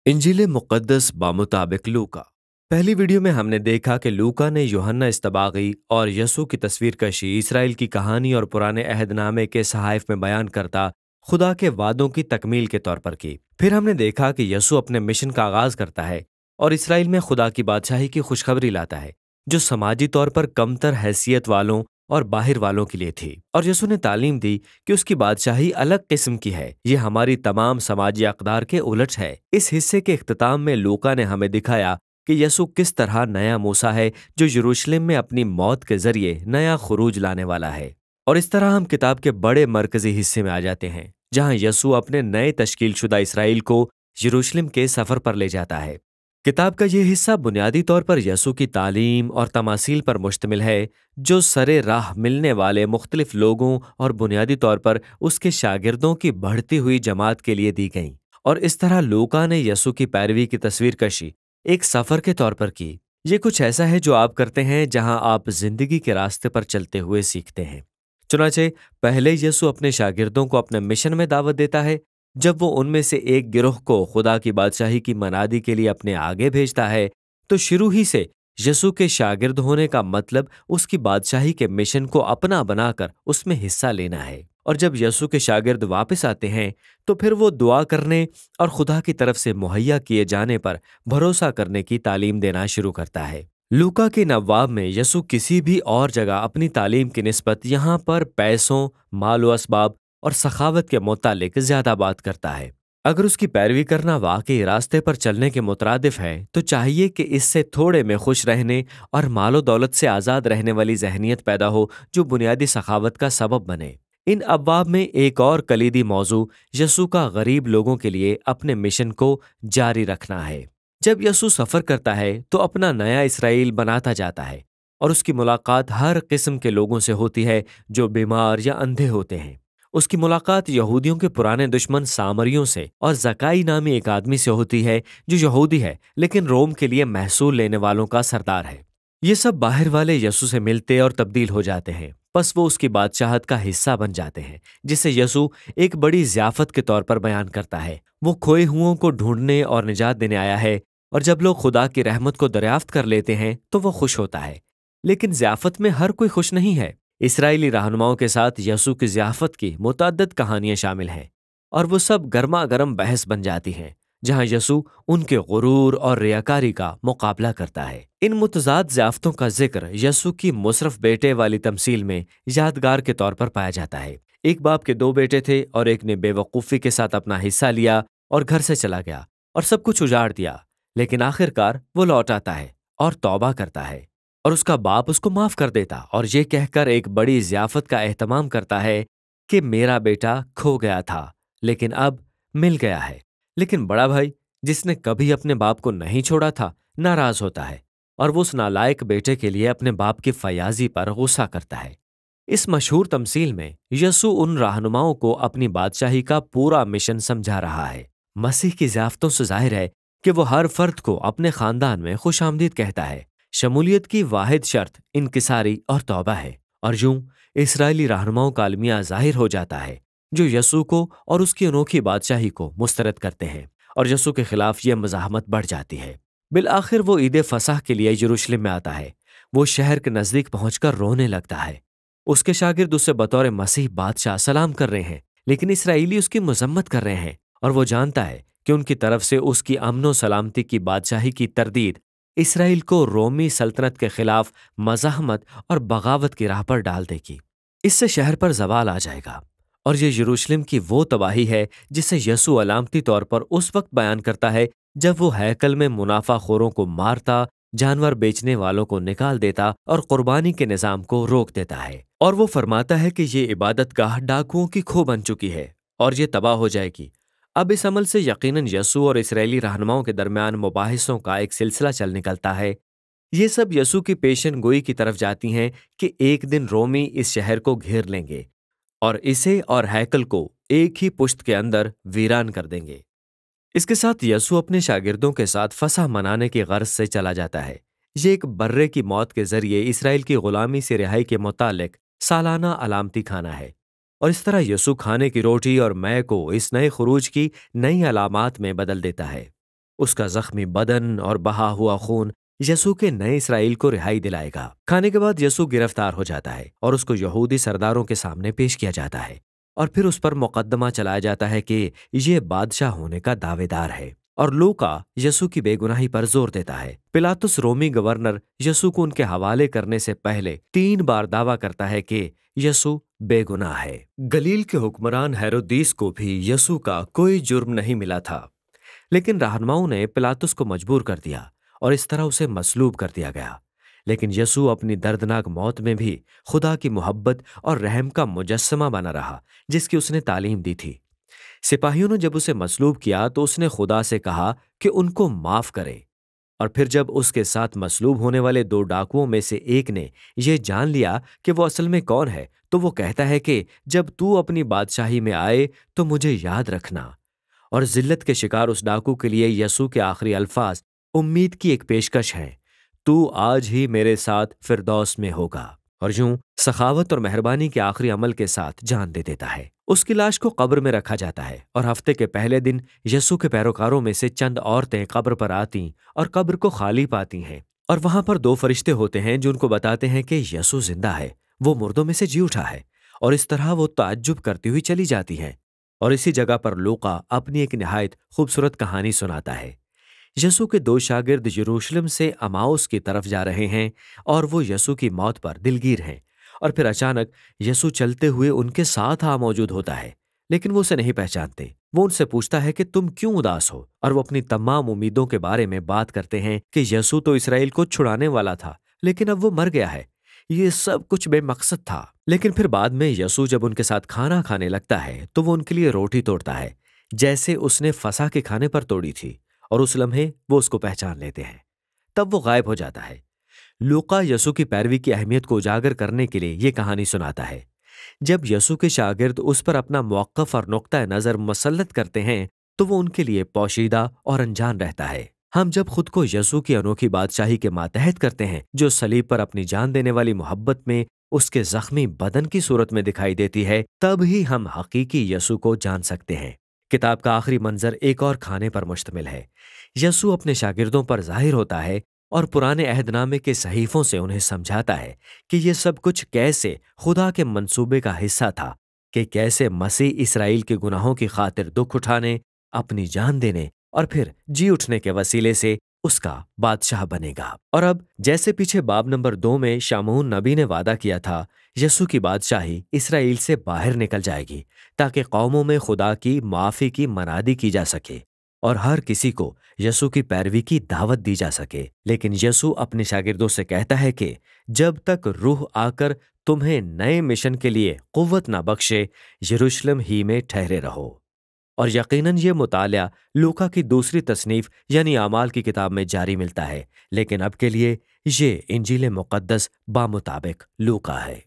इंजील मुक़द्दस बामुताबिक लूका। पहली वीडियो में हमने देखा कि लूका ने यूहन्ना इस्तबागी और यसू की तस्वीर कशी इसराइल की कहानी और पुराने अहदनामे के सहाइफ में बयान करता खुदा के वादों की तकमील के तौर पर की। फिर हमने देखा कि यसू अपने मिशन का आगाज करता है और इसराइल में खुदा की बादशाही की खुशखबरी लाता है, जो समाजी तौर पर कमतर हैसियत वालों और बाहर वालों के लिए थी। और यसू ने तालीम दी कि उसकी बादशाही अलग किस्म की है, ये हमारी तमाम समाजी अक़दार के उलट है। इस हिस्से के इख्तिताम में लूका ने हमें दिखाया कि यसू किस तरह नया मूसा है जो यरूशलेम में अपनी मौत के जरिए नया खुरूज लाने वाला है। और इस तरह हम किताब के बड़े मरकजी हिस्से में आ जाते हैं, जहां यसू अपने नए तश्कीलशुदा इसराइल को यरूशलेम के सफर पर ले जाता है। किताब का यह हिस्सा बुनियादी तौर पर यसू की तालीम और तमासील पर मुश्तमिल है, जो सरे राह मिलने वाले मुख्तलिफ लोगों और बुनियादी तौर पर उसके शागिर्दों की बढ़ती हुई जमात के लिए दी गईं। और इस तरह लूका ने यसू की पैरवी की तस्वीर कशी एक सफ़र के तौर पर की। ये कुछ ऐसा है जो आप करते हैं जहां आप जिंदगी के रास्ते पर चलते हुए सीखते हैं। चुनाचे पहले यसू अपने शागिर्दों को अपने मिशन में दावत देता है। जब वो उनमें से एक गिरोह को खुदा की बादशाही की मनादी के लिए अपने आगे भेजता है, तो शुरू ही से यसू के शागिर्द होने का मतलब उसकी बादशाही के मिशन को अपना बनाकर उसमें हिस्सा लेना है। और जब यसू के शागिर्द वापस आते हैं, तो फिर वो दुआ करने और खुदा की तरफ से मुहैया किए जाने पर भरोसा करने की तालीम देना शुरू करता है। लूका के नवाब में यसू किसी भी और जगह अपनी तालीम की निस्बत यहाँ पर पैसों, माल व असबाब और सखावत के मुतालिक ज्यादा बात करता है। अगर उसकी पैरवी करना वाकई रास्ते पर चलने के मुतरादिफ है, तो चाहिए कि इससे थोड़े में खुश रहने और मालो दौलत से आज़ाद रहने वाली जहनीत पैदा हो, जो बुनियादी सखावत का सबब बने। इन अब्वाब में एक और कलीदी मौजू यसू का गरीब लोगों के लिए अपने मिशन को जारी रखना है। जब यसू सफ़र करता है तो अपना नया इसराइल बनाता जाता है और उसकी मुलाकात हर किस्म के लोगों से होती है जो बीमार या अंधे होते हैं। उसकी मुलाकात यहूदियों के पुराने दुश्मन सामरियों से और जकाई नामी एक आदमी से होती है जो यहूदी है लेकिन रोम के लिए महसूल लेने वालों का सरदार है। ये सब बाहर वाले यसू से मिलते और तब्दील हो जाते हैं, बस वो उसकी बादशाहत का हिस्सा बन जाते हैं, जिसे यसू एक बड़ी ज़ियाफत के तौर पर बयान करता है। वो खोए हुओं को ढूंढने और निजात देने आया है, और जब लोग खुदा की रहमत को दरियाफ्त कर लेते हैं तो वो खुश होता है। लेकिन ज़ियाफत में हर कोई खुश नहीं है। इसराइली रहनुमाओं के साथ यसू की ज़ियाफत की मुतअद्दिद कहानियां शामिल हैं, और वो सब गर्मा गर्म बहस बन जाती हैं, जहां यसू उनके गुरूर और रियाकारी का मुकाबला करता है। इन मुतज़ाद ज़ियाफ़तों का जिक्र यसू की मुसरफ बेटे वाली तमसील में यादगार के तौर पर पाया जाता है। एक बाप के दो बेटे थे और एक ने बेवकूफ़ी के साथ अपना हिस्सा लिया और घर से चला गया और सब कुछ उजाड़ दिया। लेकिन आखिरकार वो लौट आता है और तौबा करता है, और उसका बाप उसको माफ कर देता और ये कहकर एक बड़ी ज़ियाफ़त का एहतमाम करता है कि मेरा बेटा खो गया था लेकिन अब मिल गया है। लेकिन बड़ा भाई, जिसने कभी अपने बाप को नहीं छोड़ा था, नाराज होता है और वो उस नालायक बेटे के लिए अपने बाप की फयाजी पर गुस्सा करता है। इस मशहूर तमसील में यसू उन रहनुमाओं को अपनी बादशाही का पूरा मिशन समझा रहा है। मसीह की ज़ियाफ़तों से जाहिर है कि वो हर फर्द को अपने खानदान में खुशामदीद कहता है। शमूलियत की वाहिद शर्त इनकिसारी और तौबा है, और यूं इसराइली रहनुमाओं का अलमिया जाहिर हो जाता है जो यसू को और उसकी अनोखी बादशाही को मुस्तरद करते हैं, और यसू के खिलाफ ये मज़ाहमत बढ़ जाती है। बिल आखिर वो ईद फसह के लिए यरूशलेम में आता है। वो शहर के नज़दीक पहुंचकर रोने लगता है। उसके शागिर्द उसे बतौर मसीह बादशाह सलाम कर रहे हैं, लेकिन इसराइली उसकी मजम्मत कर रहे हैं, और वो जानता है कि उनकी तरफ से उसकी अमनो सलामती की बादशाही की तरदीद इसराइल को रोमी सल्तनत के खिलाफ मज़ाहमत और बगावत की राह पर डाल देगी। इससे शहर पर जवाल आ जाएगा, और ये यरूशलेम की वो तबाही है जिसे यसू अलामती तौर पर उस वक्त बयान करता है जब वो हैकल में मुनाफाखोरों को मारता, जानवर बेचने वालों को निकाल देता और कुर्बानी के निज़ाम को रोक देता है। और वो फरमाता है कि ये इबादतगाह डाकुओं की खो बन चुकी है और ये तबाह हो जाएगी। अब इस अमल से यकीनन यसू और इसराइली रहनुमाओं के दरमियान मुबाहिसों का एक सिलसिला चल निकलता है। ये सब यसू की पेशन गोई की तरफ जाती हैं कि एक दिन रोमी इस शहर को घेर लेंगे और इसे और हैकल को एक ही पुश्त के अंदर वीरान कर देंगे। इसके साथ यसू अपने शागिर्दों के साथ फसह मनाने की गर्ज से चला जाता है। ये एक बर्रे की मौत के जरिए इसराइल की गुलामी से रिहाई के मुतालिक सालाना अलामती खाना है, और इस तरह यसू खाने की रोटी और मै को इस नए खुरूज की नई अलामात में बदल देता है। اس کا زخمی بدن اور بہا ہوا خون یسوع کے نئے اسرائیل کو رہائی دلائے گا۔ کھانے کے بعد یسوع گرفتار ہو جاتا ہے اور اس کو یہودی سرداروں کے سامنے پیش کیا جاتا ہے، اور پھر اس پر مقدمہ چلایا جاتا ہے کہ یہ بادشاہ ہونے کا دعوے دار ہے، اور لوکا یسوع کی بے گناہی پر زور دیتا ہے۔ پلاطس رومی گورنر یسوع کو ان کے حوالے کرنے سے پہلے 3 بار دعویٰ کرتا ہے کہ یسوع بے گناہ ہے۔ گلیل کے حکمران ہیرودیس کو بھی یسوع کا کوئی جرم نہیں ملا تھا، لیکن رہنماؤں نے پلاطس کو مجبور کر دیا اور اس طرح اسے مصلوب کر دیا گیا۔ لیکن یسوع اپنی دردناک موت میں بھی خدا کی محبت اور رحم کا مجسمہ بنا رہا، جس کی اس نے تعلیم دی تھی۔ سپاہیوں نے جب اسے مصلوب کیا تو اس نے خدا سے کہا کہ ان کو معاف کرے، اور پھر جب اس کے ساتھ مصلوب ہونے والے 2 ڈاکوؤں میں سے ایک نے یہ جان لیا کہ وہ اصل میں کون ہے، تو وہ کہتا ہے کہ جب تو اپنی بادشاہی میں آئے تو مجھے یاد رکھنا۔ اور ذلت کے شکار اس ڈاکو کے لیے یسوع کے آخری الفاظ امید کی ایک پیشکش ہیں: تو آج ہی میرے ساتھ فردوس میں ہوگا، اور یوں سخاوت اور مہربانی کے آخری عمل کے ساتھ جان دے دیتا ہے۔ اس کی لاش کو قبر میں رکھا جاتا ہے، اور ہفتے کے پہلے دن یسوع کے پیروکاروں میں سے چند عورتیں قبر پر آتی اور قبر کو خالی پاتی ہیں، اور وہاں پر 2 فرشتے ہوتے ہیں جو ان کو بتاتے ہیں کہ یسوع زندہ ہے، وہ مردوں میں سے جی اٹھا ہے، اور اس طرح وہ تعجب کرتی ہوئی چلی جاتی ہیں۔ اور اسی جگہ پر لوقا اپنی ایک نہایت خوبصورت کہانی سناتا ہے۔ یسوع کے 2 شاگرد یروشلم سے اماؤس کی طرف جا رہے ہیں، اور وہ یسوع کی موت پر دلگیر ہیں، اور پھر اچانک یسوع چلتے ہوئے ان کے ساتھ موجود ہوتا ہے، لیکن وہ اسے نہیں پہچانتے۔ وہ ان سے پوچھتا ہے کہ تم کیوں اداس ہو، اور وہ اپنی تمام امیدوں کے بارے میں بات کرتے ہیں کہ یسوع تو اسرائیل کو چھڑانے والا تھا، لیکن اب وہ مر گیا ہے۔ یہ سب کچھ بے مقصد تھا۔ لیکن پھر بعد میں یسوع جب ان کے ساتھ کھانا کھانے لگتا ہے تو وہ ان کے لیے روٹی توڑتا ہے، جیسے اس نے فسح کے کھانے پر توڑی تھی، اور اس لمحے وہ اس کو پہچان لیتے ہیں۔ تب وہ غائب ہو جاتا ہے۔ لوقا یسوع کی پیروی کی اہمیت کو اجاگر کرنے کے لیے یہ کہانی سناتا ہے۔ جب یسوع کے شاگرد اس پر اپنا موقف اور نقطہ نظر مسلط کرتے ہیں تو وہ ان کے لیے پوشیدہ اور انجان رہتا ہے۔ ہم جب خود کو یسوع کی انوکھی بادشاہی کے ماتحت کرتے ہیں، جو صلیب پر اپنی جان دینے والی محبت میں اس کے زخمی بدن کی صورت میں دکھائی دیتی ہے، تب ہی ہم حقیقی یسوع کو جان سکتے ہیں۔ کتاب کا آخری منظر ایک اور کھانے پر مشتمل ہے۔ یسوع اپنے شاگردوں پر ظاہر ہوتا ہے اور پرانے عہد نامے کے صحیفوں سے انہیں سمجھاتا ہے کہ یہ سب کچھ کیسے خدا کے منصوبے کا حصہ تھا، کہ کیسے مسیح اسرائیل کے گناہوں کی خاطر دکھ اٹھانے، اپنی جان دینے اور پھر جی اٹھنے کے وسیلے سے اس کا بادشاہ بنے گا۔ اور اب جیسے پیچھے باب نمبر 2 میں شامعون نبی نے وعدہ کیا تھا، یسوع کی بادشاہی اسرائیل سے باہر نکل جائے گی تاکہ قوموں میں خدا کی معافی کی منادی کی جا سکے اور ہر کسی کو یسوع کی پیروی کی دعوت دی جا سکے۔ لیکن یسوع اپنے شاگردوں سے کہتا ہے کہ جب تک روح آ کر تمہیں نئے مشن کے لیے قوت نہ بخشے، یروشلم ہی میں ٹھہرے رہو۔ اور یقیناً یہ مطالعہ لوکا کی دوسری تصنیف یعنی اعمال کی کتاب میں جاری ملتا ہے، لیکن اب کے لیے یہ انجیل مقدس بامطابق لوکا ہے۔